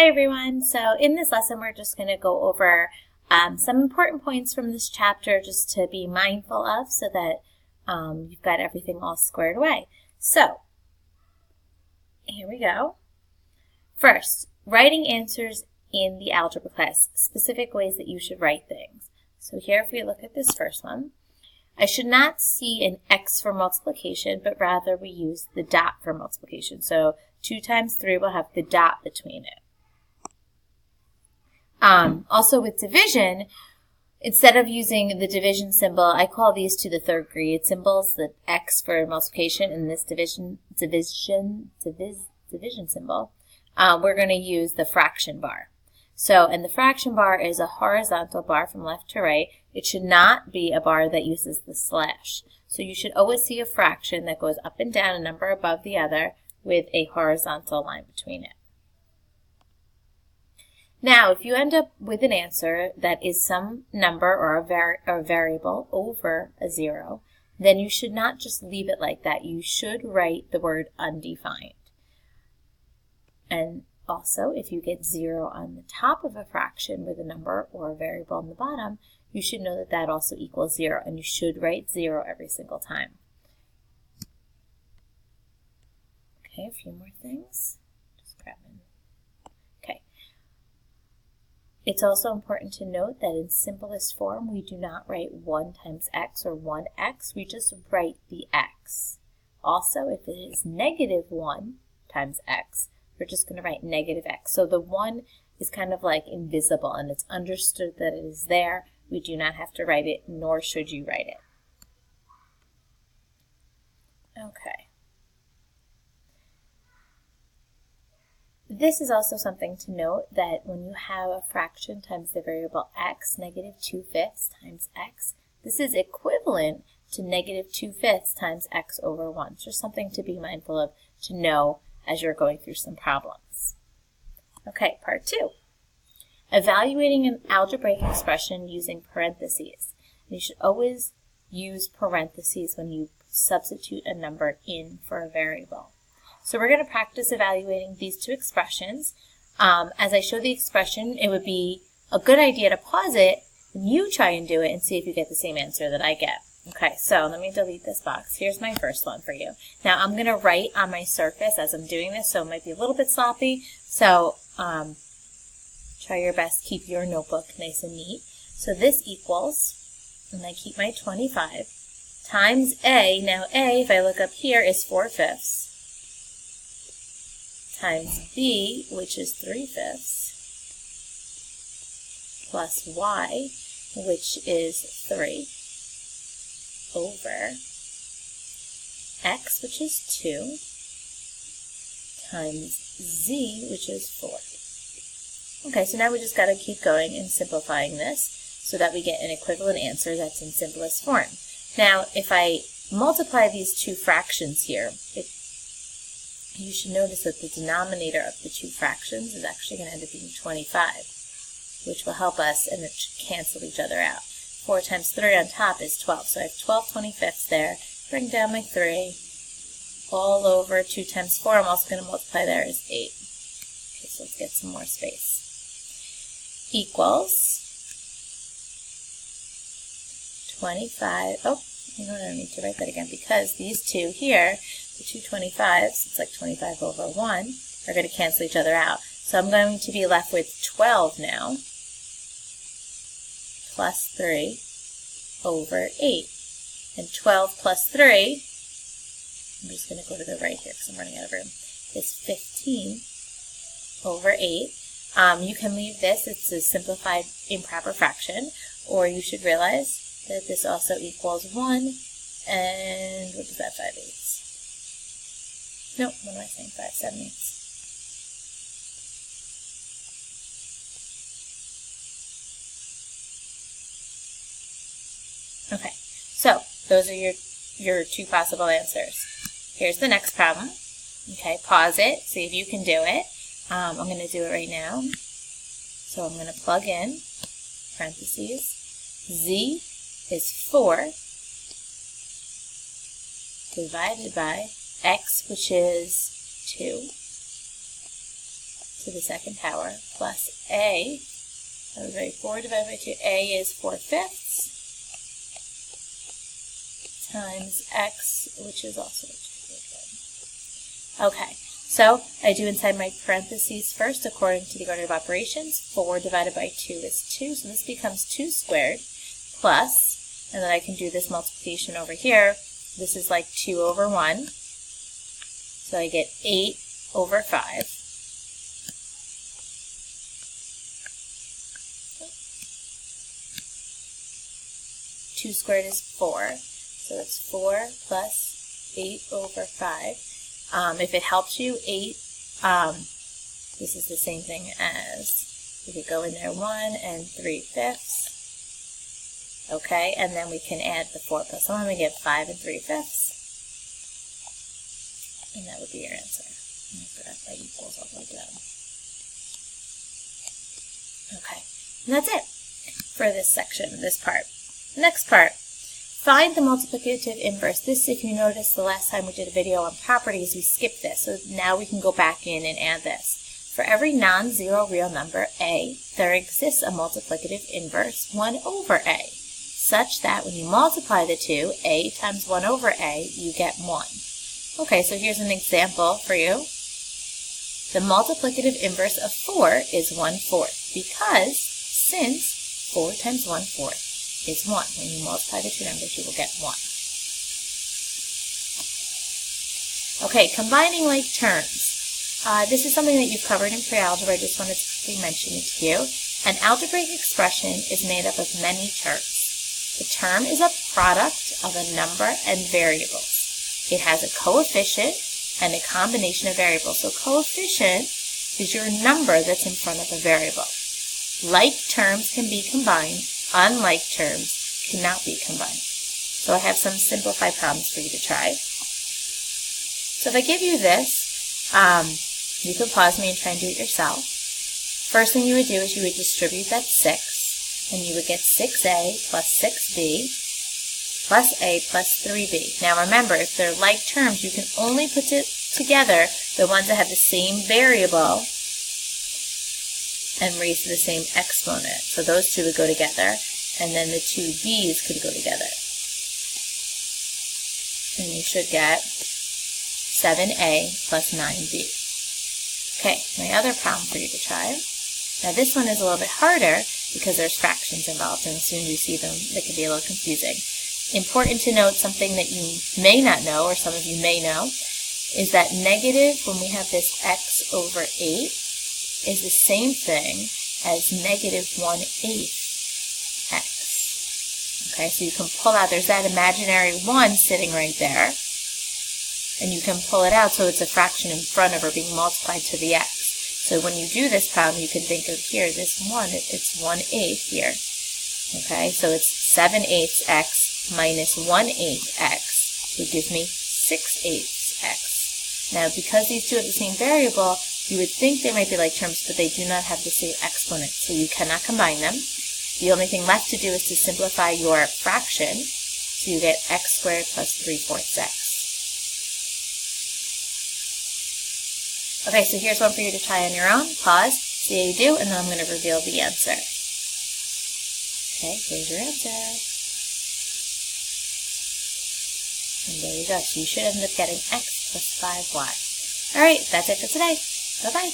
Hi everyone. So in this lesson we're just going to go over some important points from this chapter just to be mindful of so that you've got everything all squared away. So here we go. First, writing answers in the algebra class, specific ways that you should write things. So here if we look at this first one, I should not see an x for multiplication, but rather we use the dot for multiplication. So 2 times 3 will have the dot between it. Also with division, instead of using the division symbol, I call these to the third grade symbols, the x for multiplication and this division symbol. We're going to use the fraction bar. So, and the fraction bar is a horizontal bar from left to right. It should not be a bar that uses the slash. So you should always see a fraction that goes up and down, a number above the other, with a horizontal line between it. Now, if you end up with an answer that is some number or a variable over a 0, then you should not just leave it like that. You should write the word undefined. And also, if you get 0 on the top of a fraction with a number or a variable on the bottom, you should know that that also equals 0, and you should write 0 every single time. Okay, a few more things. Just grab in. Okay. It's also important to note that in simplest form, we do not write 1 times x or 1x. We just write the x. Also, if it is negative 1 times x, we're just going to write negative x. So the 1 is kind of like invisible, and it's understood that it is there. We do not have to write it, nor should you write it. Okay. This is also something to note, that when you have a fraction times the variable x, negative 2/5 times x, this is equivalent to negative 2/5 times x over 1. So something to be mindful of, to know as you're going through some problems. Okay, part 2. Evaluating an algebraic expression using parentheses. And you should always use parentheses when you substitute a number in for a variable. So we're going to practice evaluating these two expressions. As I show the expression, it would be a good idea to pause it and you try and do it and see if you get the same answer that I get. Okay, so let me delete this box. Here's my first one for you. Now I'm going to write on my surface as I'm doing this, so it might be a little bit sloppy. So try your best, keep your notebook nice and neat. So this equals, and I keep my 25, times a. Now a, if I look up here, is 4/5. Times b, which is 3/5, plus y, which is 3, over x, which is 2, times z, which is 4. Okay, so now we just got to keep going and simplifying this so that we get an equivalent answer that's in simplest form. Now, if I multiply these two fractions here, you should notice that the denominator of the two fractions is actually going to end up being 25, which will help us, and it should cancel each other out. 4 times 3 on top is 12, so I have 12 25ths there. Bring down my 3, all over 2 times 4. I'm also going to multiply there is 8. Okay, so let's get some more space. Equals 25, oh, I don't need to write that again, because these two here, the two 25s, it's like 25 over 1, are going to cancel each other out. So I'm going to be left with 12 now, plus 3 over 8. And 12 plus 3, I'm just going to go to the right here because I'm running out of room, is 15 over 8. You can leave this, it's a simplified improper fraction, or you should realize that this also equals 1, and what is that, 5/8? Nope, what am I saying, 5 7/8? Okay, so those are your two possible answers. Here's the next problem. Okay, pause it, see if you can do it. I'm going to do it right now. So I'm going to plug in parentheses. Z is 4 divided by x, which is 2, to the second power plus a, that was right, 4 divided by 2, a is 4/5 times x, which is also 2/5. Okay, so I do inside my parentheses first according to the order of operations. 4 divided by 2 is 2, so this becomes 2 squared plus, and then I can do this multiplication over here. This is like 2 over 1, so I get 8 over 5. 2 squared is 4, so it's 4 plus 8 over 5. If it helps you, 8, this is the same thing as, we could go in there 1 and 3/5. Okay, and then we can add the 4 plus 1, we get 5 and 3/5. And that would be your answer. I forgot that equals all the way down. Okay, and that's it for this section, this part. Next part, find the multiplicative inverse. This, if you noticed the last time we did a video on properties, we skipped this. So now we can go back in and add this. For every non-zero real number, a, there exists a multiplicative inverse, 1 over a, such that when you multiply the two, a times 1 over a, you get 1. Okay, so here's an example for you. The multiplicative inverse of 4 is 1/4, because since 4 times 1/4 is 1, when you multiply the two numbers, you will get 1. Okay, combining like terms. This is something that you've covered in pre-algebra. I just wanted to quickly mention it to you. An algebraic expression is made up of many terms. The term is a product of a number and variables. It has a coefficient and a combination of variables. So coefficient is your number that's in front of a variable. Like terms can be combined. Unlike terms cannot be combined. So I have some simplified problems for you to try. So if I give you this, you can pause me and try and do it yourself. First thing you would do is you would distribute that 6, and you would get 6a plus 6b plus a plus 3b. Now remember, if they're like terms, you can only put together the ones that have the same variable and raised to the same exponent. So those two would go together, and then the two b's could go together. And you should get 7a plus 9b. Okay, my other problem for you to try. Now this one is a little bit harder because there's fractions involved, and as soon as you see them, they can be a little confusing. Important to note, something that you may not know, or some of you may know, is that negative, when we have this x over 8, is the same thing as negative 1/8 x. Okay, so you can pull out, there's that imaginary 1 sitting right there, and you can pull it out so it's a fraction in front of or being multiplied to the x. So when you do this problem, you can think of here, this 1, it's 1/8 here. Okay, so it's 7/8 x minus 1/8 x would give me 6/8 x. Now, because these two have the same variable, you would think they might be like terms, but they do not have the same exponent, so you cannot combine them. The only thing left to do is to simplify your fraction, so you get x squared plus 3/4 x. Okay, so here's one for you to try on your own. Pause, see how you do, and then I'm going to reveal the answer. Okay, here's your answer. And there you go. So you should end up getting x plus 5y. All right, that's it for today. Bye-bye.